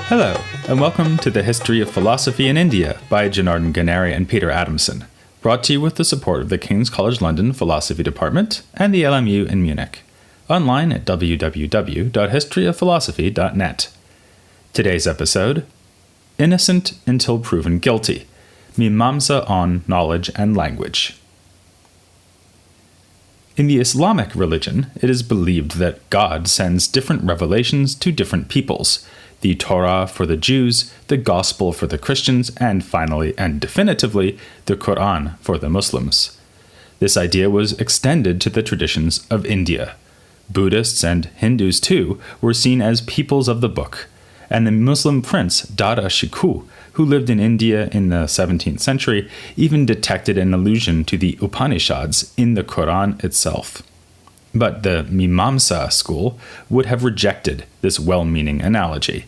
Hello, and welcome to the History of Philosophy in India by Janardhan Ganeri and Peter Adamson, brought to you with the support of the King's College London Philosophy Department and the LMU in Munich, online at www.historyofphilosophy.net. Today's episode, Innocent Until Proven Guilty, Mimamsa on Knowledge and Language. In the Islamic religion, it is believed that God sends different revelations to different peoples, the Torah for the Jews, the Gospel for the Christians, and finally and definitively, the Quran for the Muslims. This idea was extended to the traditions of India. Buddhists and Hindus, too, were seen as peoples of the book, and the Muslim prince Dara Shikoh, who lived in India in the 17th century, even detected an allusion to the Upanishads in the Quran itself. But the Mīmāṃsā school would have rejected this well-meaning analogy.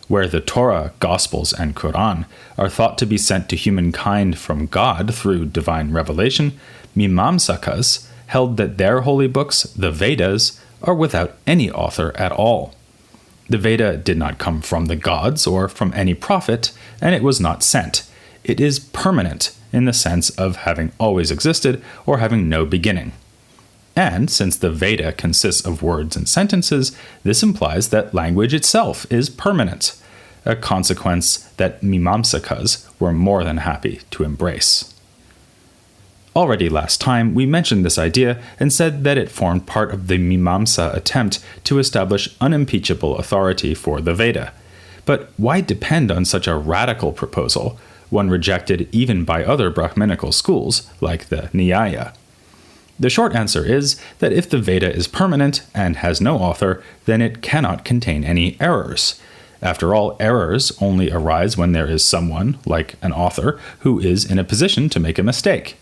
Where the Torah, Gospels, and Quran are thought to be sent to humankind from God through divine revelation, Mīmāṃsakas held that their holy books, the Vedas, are without any author at all. The Veda did not come from the gods or from any prophet, and it was not sent. It is permanent in the sense of having always existed or having no beginning. And since the Veda consists of words and sentences, this implies that language itself is permanent, a consequence that Mīmāṃsakas were more than happy to embrace. Already last time, we mentioned this idea and said that it formed part of the Mimamsa attempt to establish unimpeachable authority for the Veda. But why depend on such a radical proposal, one rejected even by other Brahminical schools like the Nyaya? The short answer is that if the Veda is permanent and has no author, then it cannot contain any errors. After all, errors only arise when there is someone, like an author, who is in a position to make a mistake.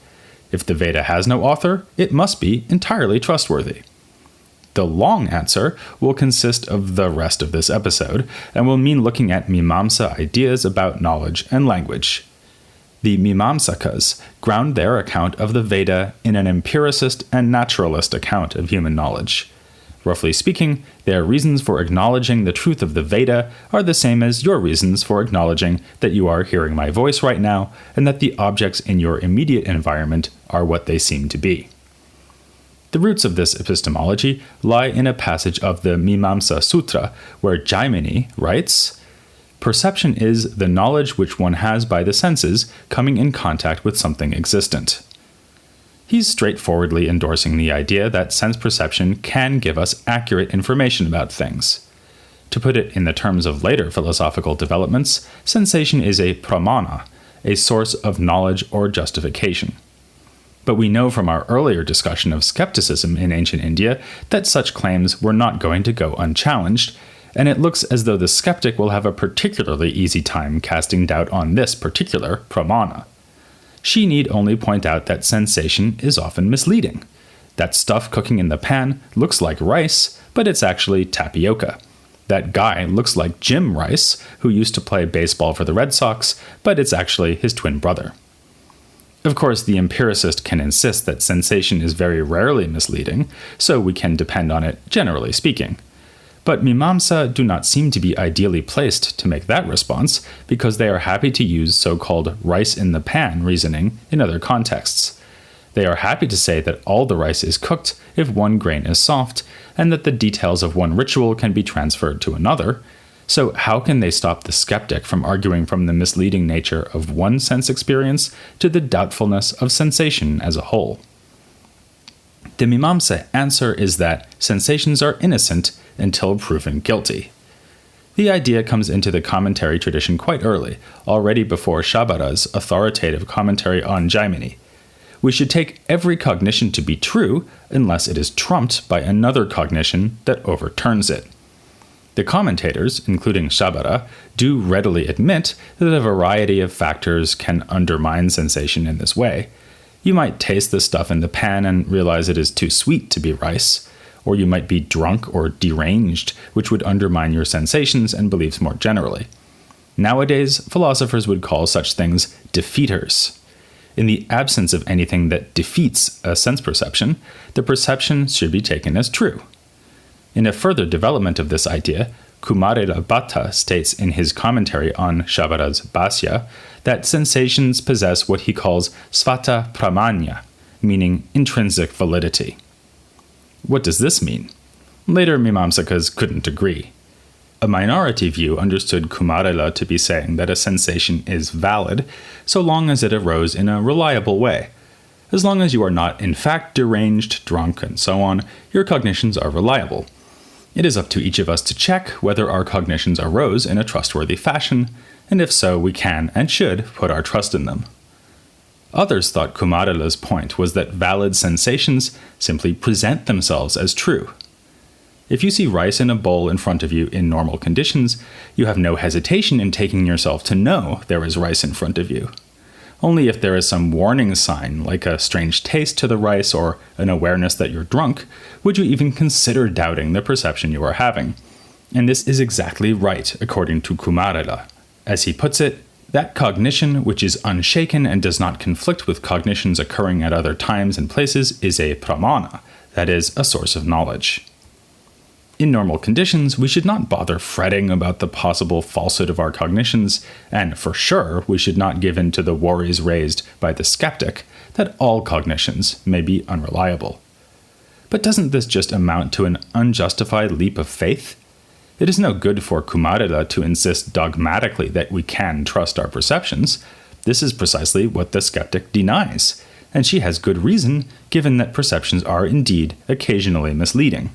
If the Veda has no author, it must be entirely trustworthy. The long answer will consist of the rest of this episode, and will mean looking at Mimamsa ideas about knowledge and language. The Mimamsakas ground their account of the Veda in an empiricist and naturalist account of human knowledge. Roughly speaking, their reasons for acknowledging the truth of the Veda are the same as your reasons for acknowledging that you are hearing my voice right now and that the objects in your immediate environment are what they seem to be. The roots of this epistemology lie in a passage of the Mīmāṃsā Sutra where Jaimini writes, "Perception is the knowledge which one has by the senses coming in contact with something existent." He's straightforwardly endorsing the idea that sense perception can give us accurate information about things. To put it in the terms of later philosophical developments, sensation is a pramana, a source of knowledge or justification. But we know from our earlier discussion of skepticism in ancient India that such claims were not going to go unchallenged, and it looks as though the skeptic will have a particularly easy time casting doubt on this particular pramana. She need only point out that sensation is often misleading. That stuff cooking in the pan looks like rice, but it's actually tapioca. That guy looks like Jim Rice, who used to play baseball for the Red Sox, but it's actually his twin brother. Of course, the empiricist can insist that sensation is very rarely misleading, so we can depend on it generally speaking. But Mimamsa do not seem to be ideally placed to make that response because they are happy to use so-called rice-in-the-pan reasoning in other contexts. They are happy to say that all the rice is cooked if one grain is soft, and that the details of one ritual can be transferred to another. So how can they stop the skeptic from arguing from the misleading nature of one sense experience to the doubtfulness of sensation as a whole? The Mimamsa answer is that sensations are innocent until proven guilty. The idea comes into the commentary tradition quite early, already before Shabara's authoritative commentary on Jaimini. We should take every cognition to be true unless it is trumped by another cognition that overturns it. The commentators, including Shabara, do readily admit that a variety of factors can undermine sensation in this way. You might taste the stuff in the pan and realize it is too sweet to be rice, or you might be drunk or deranged, which would undermine your sensations and beliefs more generally. Nowadays, philosophers would call such things defeaters. In the absence of anything that defeats a sense perception, the perception should be taken as true. In a further development of this idea, Kumarila Bhatta states in his commentary on Shabara's Bhāsya that sensations possess what he calls svata pramanya, meaning intrinsic validity. What does this mean? Later Mimamsakas couldn't agree. A minority view understood Kumarila to be saying that a sensation is valid so long as it arose in a reliable way. As long as you are not in fact deranged, drunk, and so on, your cognitions are reliable. It is up to each of us to check whether our cognitions arose in a trustworthy fashion, and if so, we can and should put our trust in them. Others thought Kumarila's point was that valid sensations simply present themselves as true. If you see rice in a bowl in front of you in normal conditions, you have no hesitation in taking yourself to know there is rice in front of you. Only if there is some warning sign, like a strange taste to the rice or an awareness that you're drunk, would you even consider doubting the perception you are having. And this is exactly right, according to Kumarila. As he puts it, that cognition which is unshaken and does not conflict with cognitions occurring at other times and places is a pramana, that is, a source of knowledge. In normal conditions, we should not bother fretting about the possible falsehood of our cognitions, and for sure we should not give in to the worries raised by the skeptic that all cognitions may be unreliable. But doesn't this just amount to an unjustified leap of faith? It is no good for Kumarila to insist dogmatically that we can trust our perceptions. This is precisely what the skeptic denies, and she has good reason, given that perceptions are indeed occasionally misleading.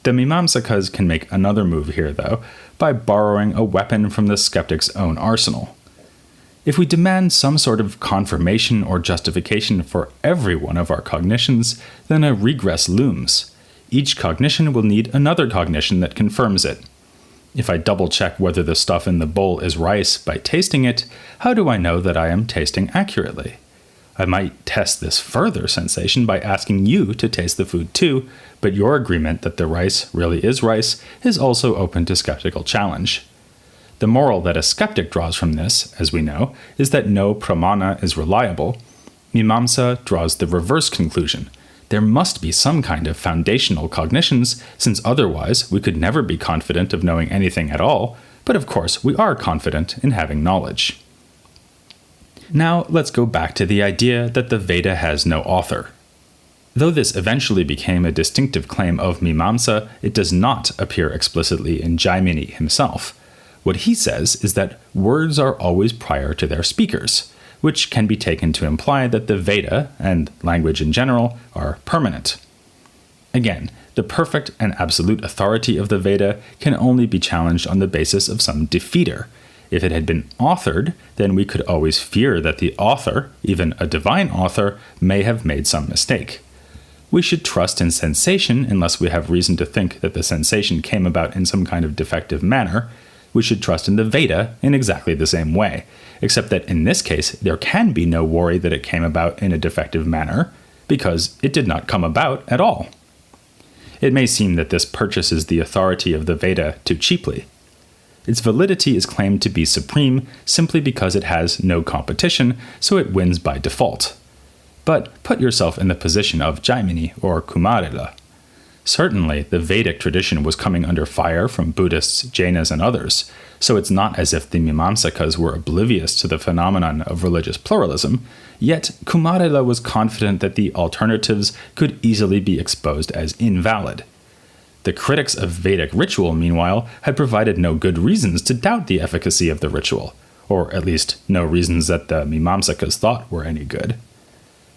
The Mimamsakas can make another move here, though, by borrowing a weapon from the skeptic's own arsenal. If we demand some sort of confirmation or justification for every one of our cognitions, then a regress looms. Each cognition will need another cognition that confirms it. If I double-check whether the stuff in the bowl is rice by tasting it, how do I know that I am tasting accurately? I might test this further sensation by asking you to taste the food too, but your agreement that the rice really is rice is also open to skeptical challenge. The moral that a skeptic draws from this, as we know, is that no pramana is reliable. Mimamsa draws the reverse conclusion. There must be some kind of foundational cognitions, since otherwise we could never be confident of knowing anything at all, but of course we are confident in having knowledge. Now let's go back to the idea that the Veda has no author. Though this eventually became a distinctive claim of Mīmāṃsā, it does not appear explicitly in Jaimini himself. What he says is that words are always prior to their speakers, which can be taken to imply that the Veda, and language in general, are permanent. Again, the perfect and absolute authority of the Veda can only be challenged on the basis of some defeater. If it had been authored, then we could always fear that the author, even a divine author, may have made some mistake. We should trust in sensation unless we have reason to think that the sensation came about in some kind of defective manner. We should trust in the Veda in exactly the same way, except that in this case there can be no worry that it came about in a defective manner, because it did not come about at all. It may seem that this purchases the authority of the Veda too cheaply. Its validity is claimed to be supreme simply because it has no competition, so it wins by default. But put yourself in the position of Jaimini or Kumarila. Certainly, the Vedic tradition was coming under fire from Buddhists, Jainas, and others, so it's not as if the Mimamsakas were oblivious to the phenomenon of religious pluralism, yet Kumarila was confident that the alternatives could easily be exposed as invalid. The critics of Vedic ritual, meanwhile, had provided no good reasons to doubt the efficacy of the ritual, or at least no reasons that the Mimamsakas thought were any good.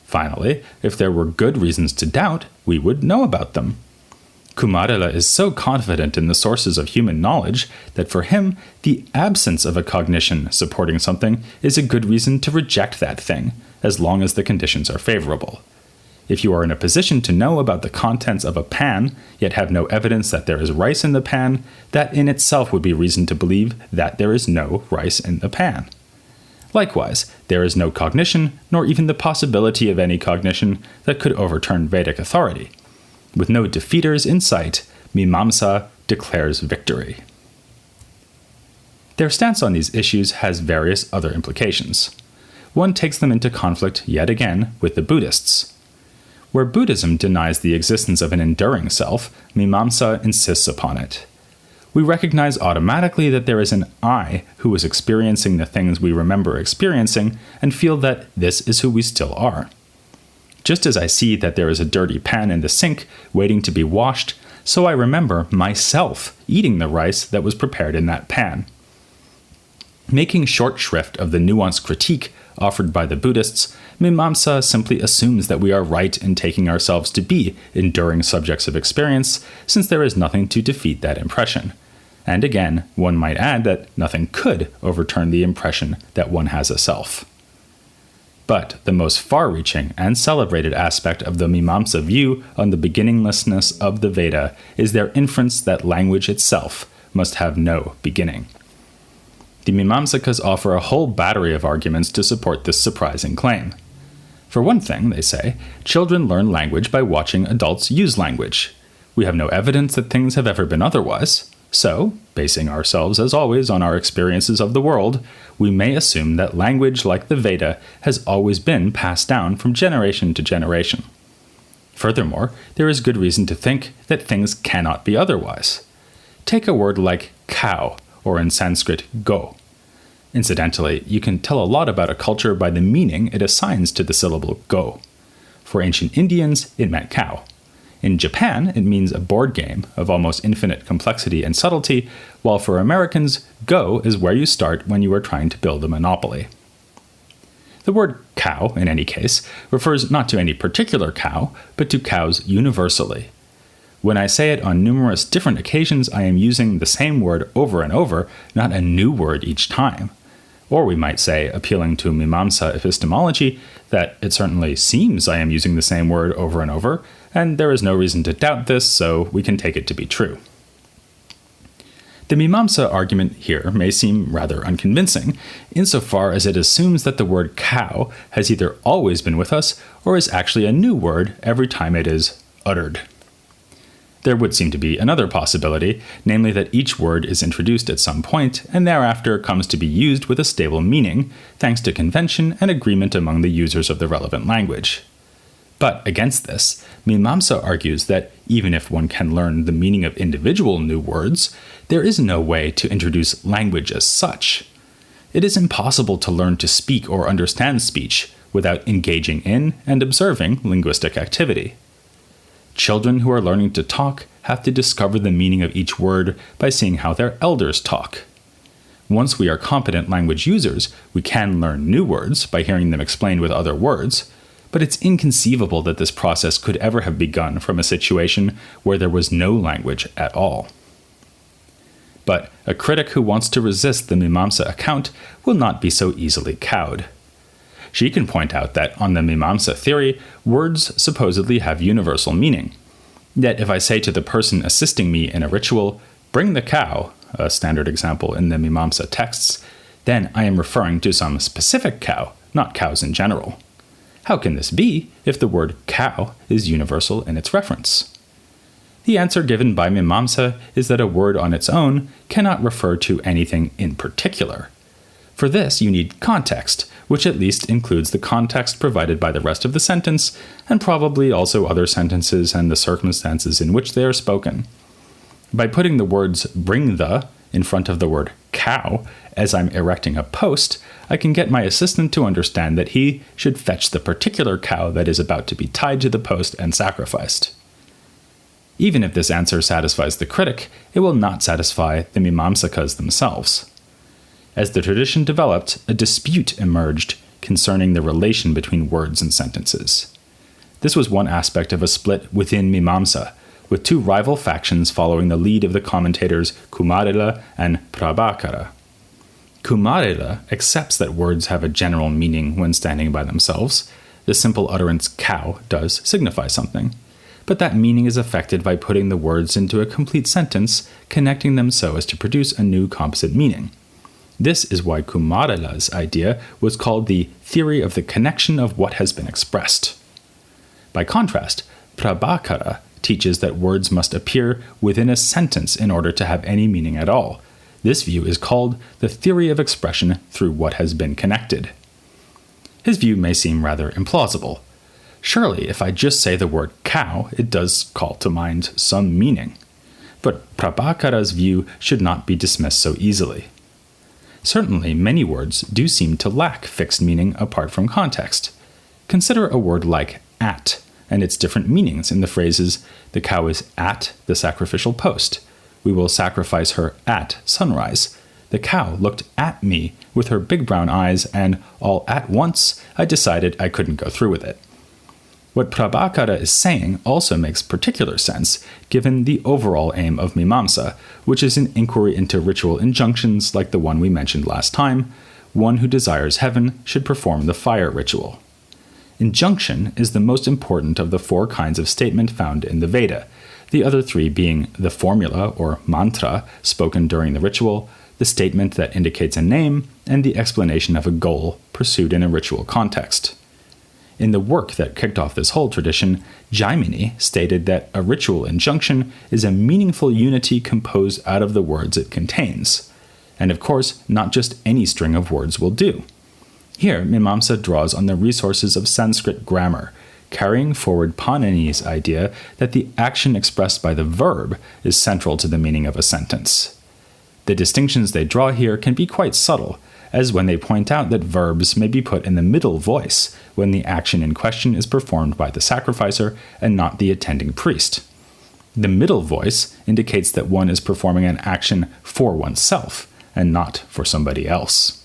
Finally, if there were good reasons to doubt, we would know about them. Kumarila is so confident in the sources of human knowledge that for him, the absence of a cognition supporting something is a good reason to reject that thing, as long as the conditions are favorable. If you are in a position to know about the contents of a pan, yet have no evidence that there is rice in the pan, that in itself would be reason to believe that there is no rice in the pan. Likewise, there is no cognition, nor even the possibility of any cognition, that could overturn Vedic authority. With no defeaters in sight, Mīmāṃsā declares victory. Their stance on these issues has various other implications. One takes them into conflict yet again with the Buddhists. Where Buddhism denies the existence of an enduring self, Mīmāṃsā insists upon it. we recognize automatically that there is an I who is experiencing the things we remember experiencing and feel that this is who we still are. Just as I see that there is a dirty pan in the sink waiting to be washed, so I remember myself eating the rice that was prepared in that pan. Making short shrift of the nuanced critique offered by the Buddhists, Mimamsa simply assumes that we are right in taking ourselves to be enduring subjects of experience, since there is nothing to defeat that impression. And again, one might add that nothing could overturn the impression that one has a self. But the most far-reaching and celebrated aspect of the Mimamsa view on the beginninglessness of the Veda is their inference that language itself must have no beginning. The Mimamsakas offer a whole battery of arguments to support this surprising claim. For one thing, they say, children learn language by watching adults use language. We have no evidence that things have ever been otherwise. So, basing ourselves as always on our experiences of the world, we may assume that language like the Veda has always been passed down from generation to generation. Furthermore, there is good reason to think that things cannot be otherwise. Take a word like cow, or in Sanskrit, go. Incidentally, you can tell a lot about a culture by the meaning it assigns to the syllable go. For ancient Indians, it meant cow. In Japan, it means a board game of almost infinite complexity and subtlety, while for Americans, go is where you start when you are trying to build a monopoly. The word cow, in any case, refers not to any particular cow, but to cows universally. When I say it on numerous different occasions, I am using the same word over and over, not a new word each time. Or we might say, appealing to Mimamsa epistemology, that it certainly seems I am using the same word over and over, and there is no reason to doubt this, so we can take it to be true. The Mimamsa argument here may seem rather unconvincing, insofar as it assumes that the word cow has either always been with us, or is actually a new word every time it is uttered. There would seem to be another possibility, namely that each word is introduced at some point and thereafter comes to be used with a stable meaning, thanks to convention and agreement among the users of the relevant language. But against this, Mimamsa argues that even if one can learn the meaning of individual new words, there is no way to introduce language as such. It is impossible to learn to speak or understand speech without engaging in and observing linguistic activity. Children who are learning to talk have to discover the meaning of each word by seeing how their elders talk. Once we are competent language users, we can learn new words by hearing them explained with other words, but it's inconceivable that this process could ever have begun from a situation where there was no language at all. But a critic who wants to resist the Mimamsa account will not be so easily cowed. She can point out that, on the Mimamsa theory, words supposedly have universal meaning. Yet if I say to the person assisting me in a ritual, "Bring the cow," a standard example in the Mimamsa texts, then I am referring to some specific cow, not cows in general. How can this be if the word cow is universal in its reference? The answer given by Mimamsa is that a word on its own cannot refer to anything in particular. For this, you need context, which at least includes the context provided by the rest of the sentence, and probably also other sentences and the circumstances in which they are spoken. By putting the words "bring the" in front of the word "cow" as I'm erecting a post, I can get my assistant to understand that he should fetch the particular cow that is about to be tied to the post and sacrificed. Even if this answer satisfies the critic, it will not satisfy the Mimamsakas themselves. As the tradition developed, a dispute emerged concerning the relation between words and sentences. This was one aspect of a split within Mimamsa, with two rival factions following the lead of the commentators Kumarila and Prabhakara. Kumarila accepts that words have a general meaning when standing by themselves. The simple utterance cow does signify something. But that meaning is affected by putting the words into a complete sentence, connecting them so as to produce a new composite meaning. This is why Kumarila's idea was called the theory of the connection of what has been expressed. By contrast, Prabhakara teaches that words must appear within a sentence in order to have any meaning at all. This view is called the theory of expression through what has been connected. His view may seem rather implausible. Surely, if I just say the word cow, it does call to mind some meaning. But Prabhakara's view should not be dismissed so easily. Certainly, many words do seem to lack fixed meaning apart from context. Consider a word like at, and its different meanings in the phrases, the cow is at the sacrificial post, we will sacrifice her at sunrise, the cow looked at me with her big brown eyes, and all at once I decided I couldn't go through with it. What Prabhakara is saying also makes particular sense, given the overall aim of Mimamsa, which is an inquiry into ritual injunctions like the one we mentioned last time. One who desires heaven should perform the fire ritual. Injunction is the most important of the 4 kinds of statement found in the Veda, the other 3 being the formula or mantra spoken during the ritual, the statement that indicates a name, and the explanation of a goal pursued in a ritual context. In the work that kicked off this whole tradition, Jaimini stated that a ritual injunction is a meaningful unity composed out of the words it contains. And of course, not just any string of words will do. Here, Mimamsa draws on the resources of Sanskrit grammar, carrying forward Panini's idea that the action expressed by the verb is central to the meaning of a sentence. The distinctions they draw here can be quite subtle, as when they point out that verbs may be put in the middle voice when the action in question is performed by the sacrificer and not the attending priest. The middle voice indicates that one is performing an action for oneself and not for somebody else.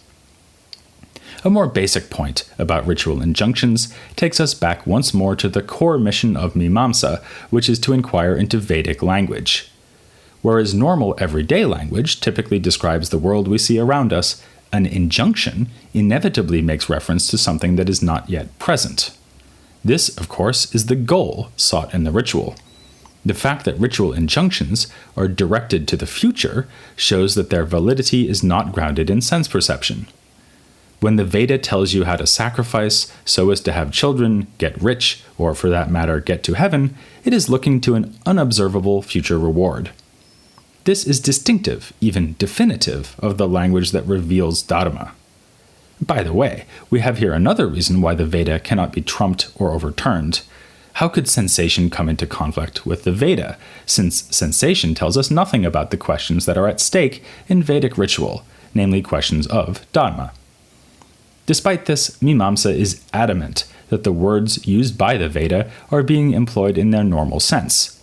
A more basic point about ritual injunctions takes us back once more to the core mission of Mīmāṃsā, which is to inquire into Vedic language. Whereas normal everyday language typically describes the world we see around us, an injunction inevitably makes reference to something that is not yet present. This, of course, is the goal sought in the ritual. The fact that ritual injunctions are directed to the future shows that their validity is not grounded in sense perception. When the Veda tells you how to sacrifice so as to have children, get rich, or for that matter, get to heaven, it is looking to an unobservable future reward. This is distinctive, even definitive, of the language that reveals Dharma. By the way, we have here another reason why the Veda cannot be trumped or overturned. How could sensation come into conflict with the Veda, since sensation tells us nothing about the questions that are at stake in Vedic ritual, namely questions of Dharma? Despite this, Mimamsa is adamant that the words used by the Veda are being employed in their normal sense.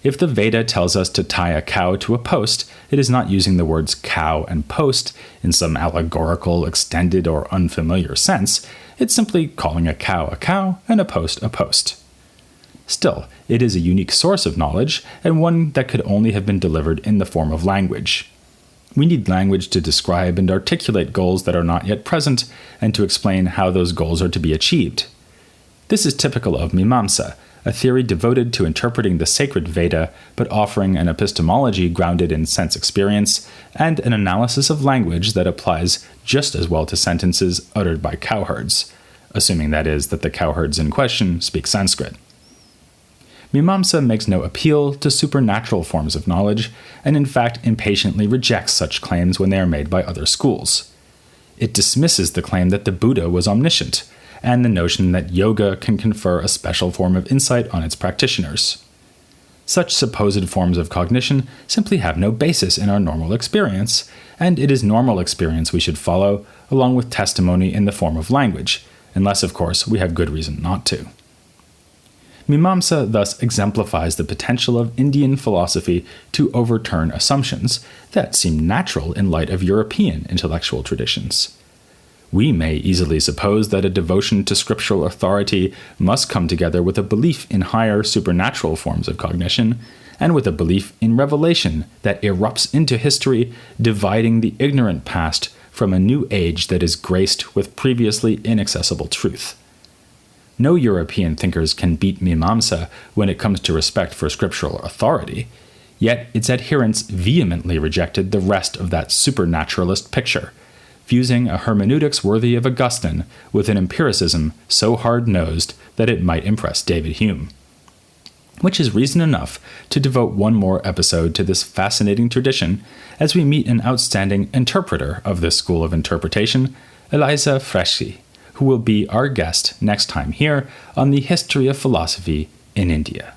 If the Veda tells us to tie a cow to a post, it is not using the words cow and post in some allegorical, extended, or unfamiliar sense. It's simply calling a cow and a post a post. Still, it is a unique source of knowledge, and one that could only have been delivered in the form of language. We need language to describe and articulate goals that are not yet present, and to explain how those goals are to be achieved. This is typical of Mimamsa, a theory devoted to interpreting the sacred Veda, but offering an epistemology grounded in sense experience, and an analysis of language that applies just as well to sentences uttered by cowherds, assuming that is that the cowherds in question speak Sanskrit. Mimamsa makes no appeal to supernatural forms of knowledge, and in fact impatiently rejects such claims when they are made by other schools. It dismisses the claim that the Buddha was omniscient, and the notion that yoga can confer a special form of insight on its practitioners. Such supposed forms of cognition simply have no basis in our normal experience, and it is normal experience we should follow, along with testimony in the form of language, unless, of course, we have good reason not to. Mimamsa thus exemplifies the potential of Indian philosophy to overturn assumptions that seem natural in light of European intellectual traditions. We may easily suppose that a devotion to scriptural authority must come together with a belief in higher supernatural forms of cognition, and with a belief in revelation that erupts into history, dividing the ignorant past from a new age that is graced with previously inaccessible truth. No European thinkers can beat Mimamsa when it comes to respect for scriptural authority, yet its adherents vehemently rejected the rest of that supernaturalist picture, fusing a hermeneutics worthy of Augustine with an empiricism so hard-nosed that it might impress David Hume. Which is reason enough to devote one more episode to this fascinating tradition as we meet an outstanding interpreter of this school of interpretation, Eliza Freschi, who will be our guest next time here on the History of Philosophy in India.